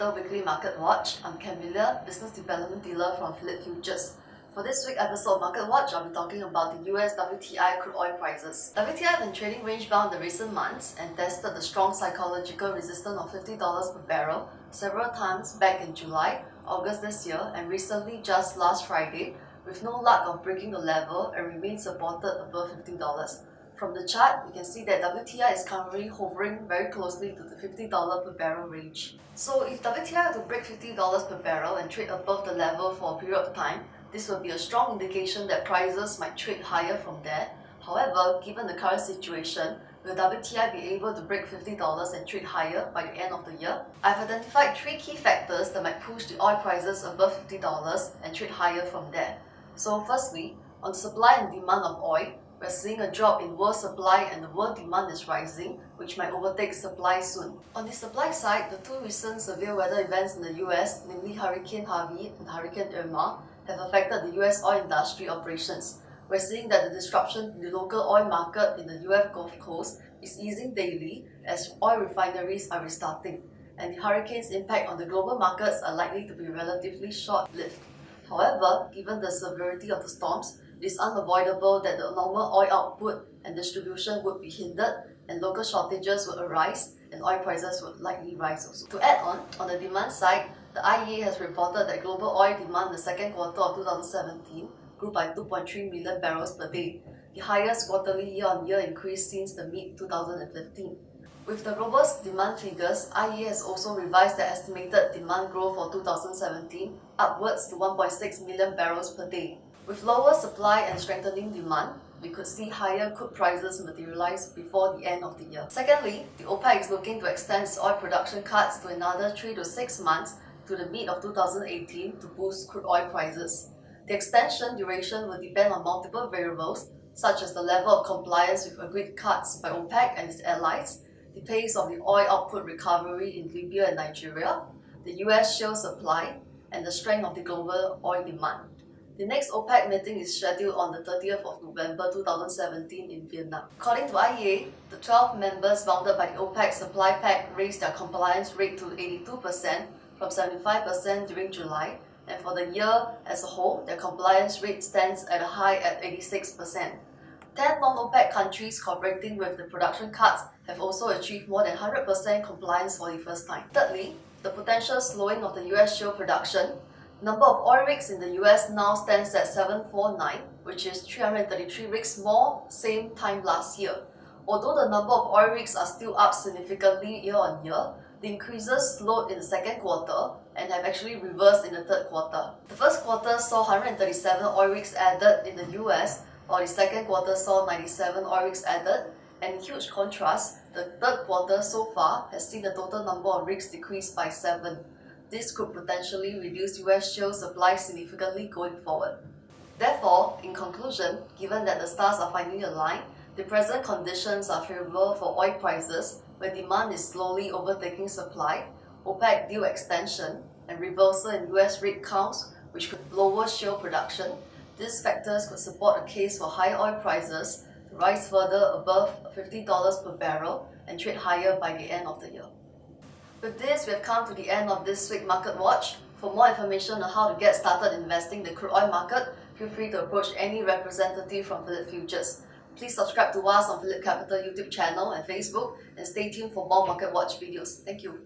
Capital Weekly Market Watch. I'm Camelia, Business Development Dealer from Phillip Futures. For this week's episode of Market Watch, I'll be talking about the US WTI crude oil prices. WTI has been trading range-bound in the recent months and tested the strong psychological resistance of $50 per barrel several times back in July, August this year, and recently just last Friday, with no luck of breaking the level and remains supported above $50. From the chart, we can see that WTI is currently hovering very closely to the $50 per barrel range. So if WTI were to break $50 per barrel and trade above the level for a period of time, this will be a strong indication that prices might trade higher from there. However, given the current situation, will WTI be able to break $50 and trade higher by the end of the year? I've identified three key factors that might push the oil prices above $50 and trade higher from there. So firstly, on the supply and demand of oil, we're seeing a drop in world supply and the world demand is rising, which might overtake supply soon. On the supply side, the two recent severe weather events in the US, namely Hurricane Harvey and Hurricane Irma, have affected the US oil industry operations. We're seeing that the disruption in the local oil market in the US Gulf Coast is easing daily as oil refineries are restarting, and the hurricane's impact on the global markets are likely to be relatively short-lived. However, given the severity of the storms, it is unavoidable that the normal oil output and distribution would be hindered and local shortages would arise and oil prices would likely rise also. To add on the demand side, the IEA has reported that global oil demand in the second quarter of 2017 grew by 2.3 million barrels per day, the highest quarterly year-on-year increase since the mid-2015. With the robust demand figures, IEA has also revised their estimated demand growth for 2017 upwards to 1.6 million barrels per day. With lower supply and strengthening demand, we could see higher crude prices materialize before the end of the year. Secondly, the OPEC is looking to extend its oil production cuts to another 3 to 6 months to the mid of 2018 to boost crude oil prices. The extension duration will depend on multiple variables, such as the level of compliance with agreed cuts by OPEC and its allies, the pace of the oil output recovery in Libya and Nigeria, the US shale supply, and the strength of the global oil demand. The next OPEC meeting is scheduled on the 30th of November 2017 in Vienna. According to IEA, the 12 members bounded by the OPEC supply pact raised their compliance rate to 82% from 75% during July, and for the year as a whole, their compliance rate stands at a high at 86%. 10 non-OPEC countries cooperating with the production cuts have also achieved more than 100% compliance for the first time. Thirdly, the potential slowing of the US shale production. Number of oil rigs in the US now stands at 749, which is 333 rigs more same time last year. Although the number of oil rigs are still up significantly year on year, the increases slowed in the second quarter and have actually reversed in the third quarter. The first quarter saw 137 oil rigs added in the US, while the second quarter saw 97 oil rigs added, and in huge contrast, the third quarter so far has seen the total number of rigs decrease by 7. This could potentially reduce US shale supply significantly going forward. Therefore, in conclusion, given that the stars are finally aligned, the present conditions are favorable for oil prices where demand is slowly overtaking supply, OPEC deal extension, and reversal in US rig counts, which could lower shale production. These factors could support a case for higher oil prices to rise further above $50 per barrel and trade higher by the end of the year. With this, we have come to the end of this week's Market Watch. For more information on how to get started investing in the crude oil market, feel free to approach any representative from Phillip Futures. Please subscribe to us on PhillipCapital YouTube channel and Facebook, and stay tuned for more Market Watch videos. Thank you.